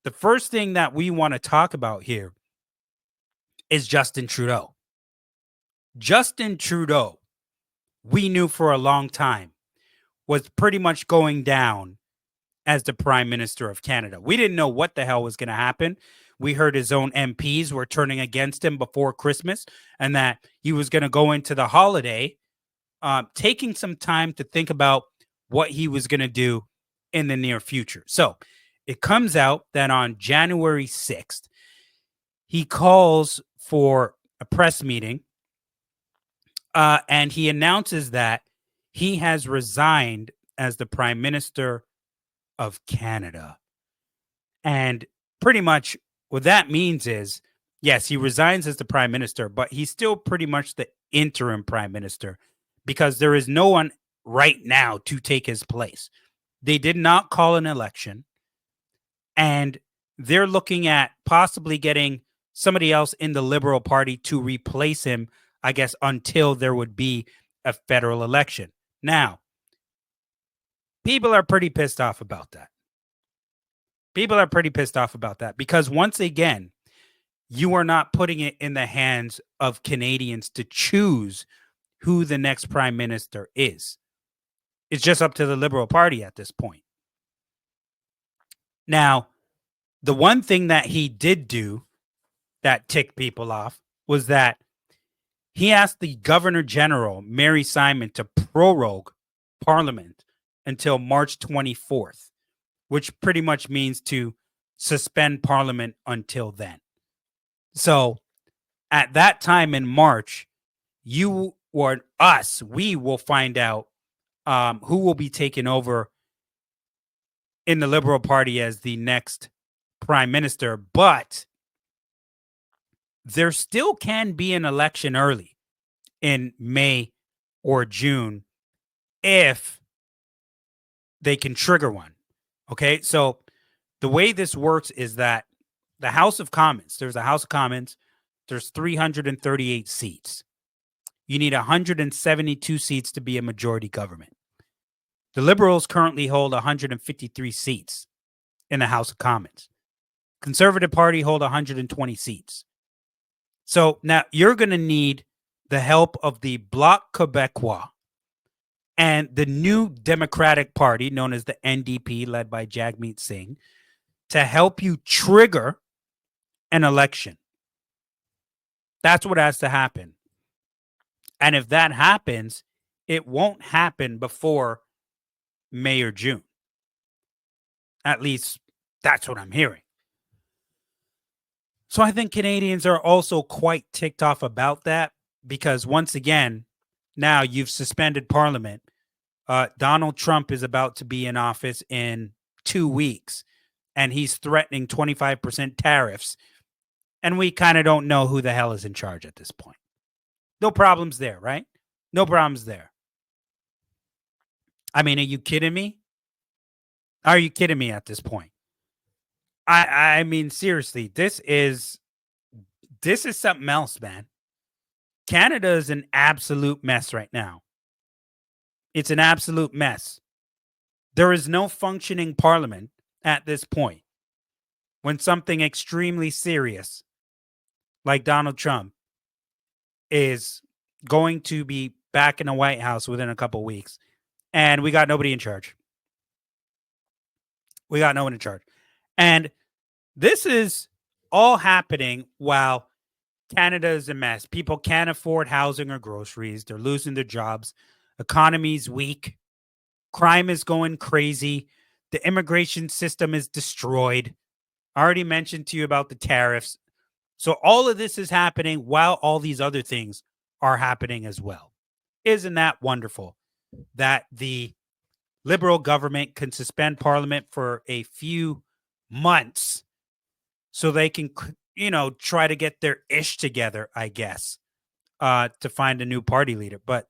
the first thing that we want to talk about here is Justin Trudeau. Justin Trudeau, we knew for a long time, was pretty much going down as the Prime Minister of Canada. We didn't know what the hell was going to happen. We heard his own MPs were turning against him before Christmas and that he was going to go into the holiday taking some time to think about what he was going to do in the near future. So it comes out that on January 6th, he calls for a press meeting and he announces that he has resigned as the Prime Minister of Canada. And pretty much what that means is, yes, he resigns as the Prime Minister, but he's still pretty much the interim Prime Minister because there is no one right now to take his place. They did not call an election, and they're looking at possibly getting somebody else in the Liberal Party to replace him, I guess, until there would be a federal election. Now, people are pretty pissed off about that. People are pretty pissed off about that because once again, you are not putting it in the hands of Canadians to choose who the next prime minister is. It's just up to the Liberal Party at this point. Now, the one thing that he did do that ticked people off was that he asked the Governor General, Mary Simon, to prorogue Parliament until March 24th, which pretty much means to suspend Parliament until then. So at that time in March, you or us, we will find out who will be taking over in the Liberal Party as the next prime minister. But there still can be an election early in May or June if they can trigger one. Okay, so the way this works is that the House of Commons, there's a House of Commons, there's 338 seats. You need 172 seats to be a majority government. The Liberals currently hold 153 seats in the House of Commons. Conservative Party hold 120 seats. So now you're going to need the help of the Bloc Québécois and the new Democratic Party, known as the NDP, led by Jagmeet Singh, to help you trigger an election. That's what has to happen. And if that happens, it won't happen before May or June. At least that's what I'm hearing. So I think Canadians are also quite ticked off about that because once again, now you've suspended Parliament. Donald Trump is about to be in office in 2 weeks, and he's threatening 25% tariffs. And we kind of don't know who the hell is in charge at this point. No problems there, right? No problems there. I mean, are you kidding me? Are you kidding me at this point? I mean, seriously, this is something else, man. Canada is an absolute mess right now. It's an absolute mess. There is no functioning parliament at this point. When something extremely serious, like Donald Trump, is going to be back in the White House within a couple weeks, and we got nobody in charge. We got no one in charge. And this is all happening while Canada is a mess. People can't afford housing or groceries. They're losing their jobs. Economy's weak. Crime is going crazy. The immigration system is destroyed. I already mentioned to you about the tariffs. So all of this is happening while all these other things are happening as well. Isn't that wonderful that the Liberal government can suspend Parliament for a few months so they can, try to get their ish together, I guess, to find a new party leader. But,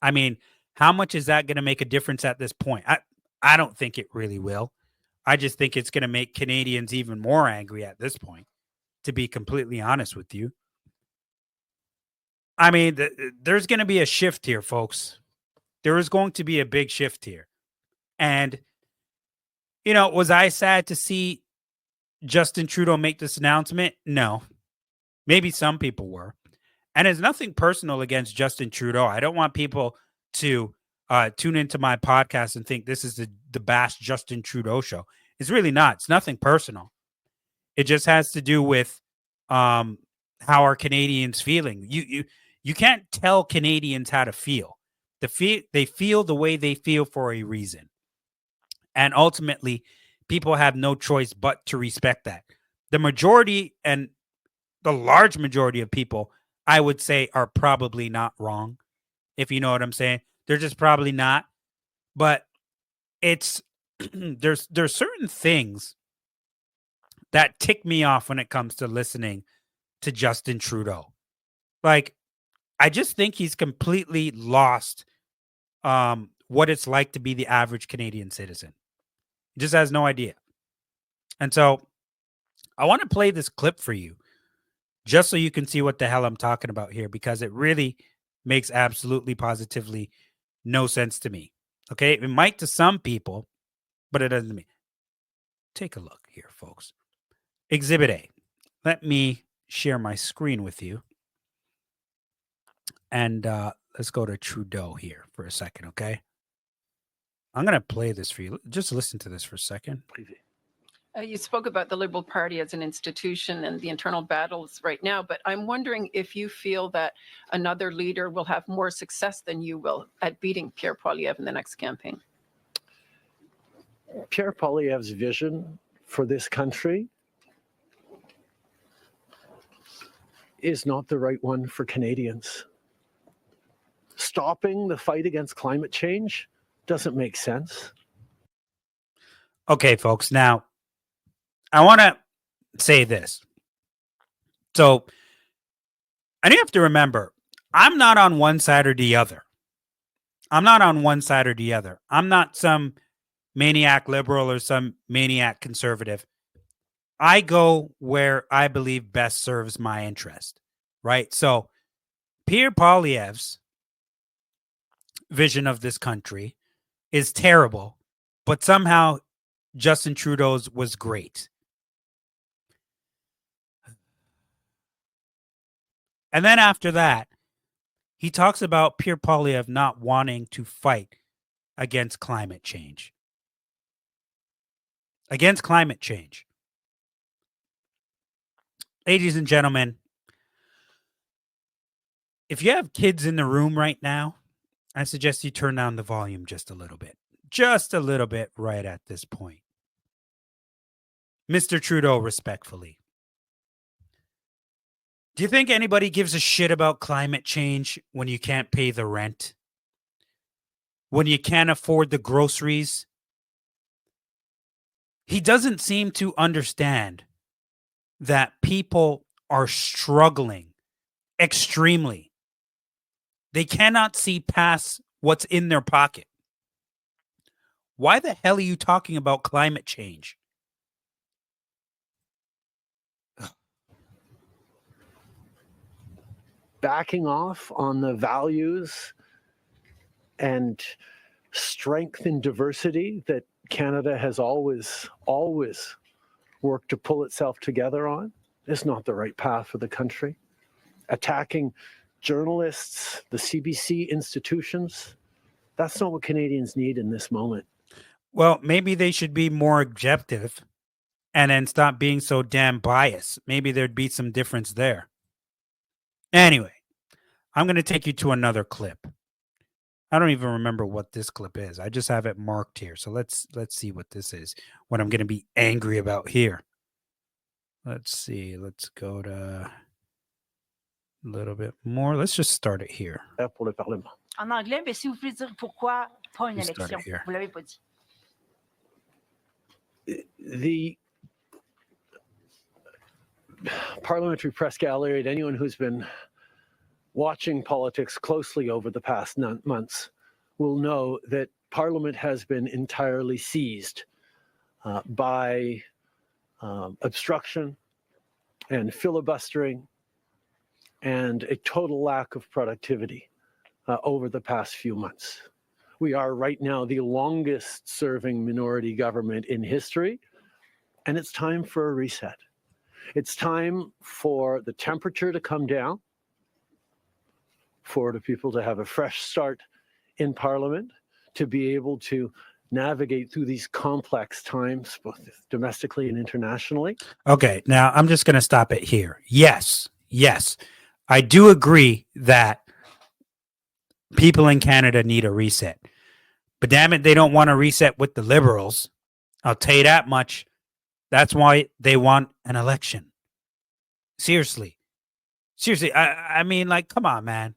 I mean, how much is that going to make a difference at this point? I don't think it really will. I just think it's going to make Canadians even more angry at this point, to be completely honest with you. I mean, there's going to be a shift here, folks. There is going to be a big shift here. And, was I sad to see Justin Trudeau make this announcement? No. Maybe some people were. And it's nothing personal against Justin Trudeau. I don't want people to tune into my podcast and think this is the Bash Justin Trudeau show. It's really not. It's nothing personal. It just has to do with how are Canadians feeling. You can't tell Canadians how to feel. They feel the way they feel for a reason. And ultimately, people have no choice but to respect that. The majority and the large majority of people, I would say, are probably not wrong, if you know what I'm saying. They're just probably not. But it's there's certain things that tick me off when it comes to listening to Justin Trudeau. Like, I just think he's completely lost what it's like to be the average Canadian citizen. He just has no idea. And so I want to play this clip for you just so you can see what the hell I'm talking about here, because it really makes absolutely positively no sense to me. Okay. It might to some people, but it doesn't to me. Take a look here, folks. Exhibit A. Let me share my screen with you. And let's go to Trudeau here for a second, okay? I'm going to play this for you. Just listen to this for a second. You spoke about the Liberal Party as an institution and the internal battles right now, but I'm wondering if you feel that another leader will have more success than you will at beating Pierre Poilievre in the next campaign. Pierre Poilievre's vision for this country is not the right one for Canadians. Stopping the fight against climate change doesn't make sense. Okay, folks. Now, I want to say this. So, and you have to remember, I'm not on one side or the other. I'm not on one side or the other. I'm not some maniac liberal or some maniac conservative. I go where I believe best serves my interest, right? So, Pierre Poilievre's vision of this country is terrible, but somehow Justin Trudeau's was great. And then after that, he talks about Pierre Poilievre not wanting to fight against climate change. Against climate change. Ladies and gentlemen, if you have kids in the room right now, I suggest you turn down the volume just a little bit. Just a little bit right at this point. Mr. Trudeau, respectfully. Do you think anybody gives a shit about climate change when you can't pay the rent? When you can't afford the groceries? He doesn't seem to understand that people are struggling extremely. They cannot see past what's in their pocket. Why the hell are you talking about climate change? Backing off on the values and strength and diversity that Canada has always worked to pull itself together on is not the right path for the country. Attacking journalists, the CBC institutions, that's not what Canadians need in this moment. Well, maybe they should be more objective and then stop being so damn biased. Maybe there'd be some difference there. Anyway, I'm going to take you to another clip. I don't even remember what this clip is. I just have it marked here. So let's see what this is. What I'm going to be angry about here. Let's see. Let's go to a little bit more. Let's just start it here. Pour le Parlement. En anglais, mais si vous pouvez dire pourquoi pas une We start élection. it here. Vous l'avez pas dit. The parliamentary press gallery and anyone who's been watching politics closely over the past months will know that Parliament has been entirely seized by obstruction and filibustering and a total lack of productivity over the past few months. We are right now the longest serving minority government in history, and it's time for a reset. It's time for the temperature to come down, for the people to have a fresh start in Parliament, to be able to navigate through these complex times, both domestically and internationally. Okay, now I'm just going to stop it here. Yes, I do agree that people in Canada need a reset. But damn it, they don't want to reset with the Liberals. I'll tell you that much. That's why they want an election. Seriously. I mean, like, come on, man.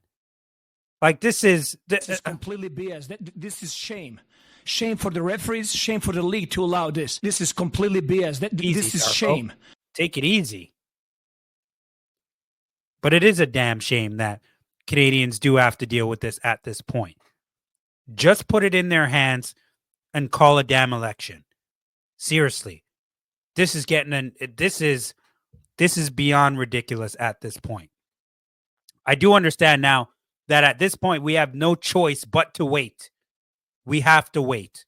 Like, this is completely BS. This is shame. Shame for the referees, shame for the league to allow this. This is completely BS. This is shame. Take it easy. But it is a damn shame that Canadians do have to deal with this at this point. Just put it in their hands and call a damn election. Seriously. This is beyond ridiculous at this point. I do understand now that at this point we have no choice but to wait. We have to wait.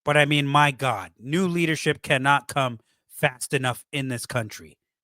But I mean, my God, new leadership cannot come fast enough in this country.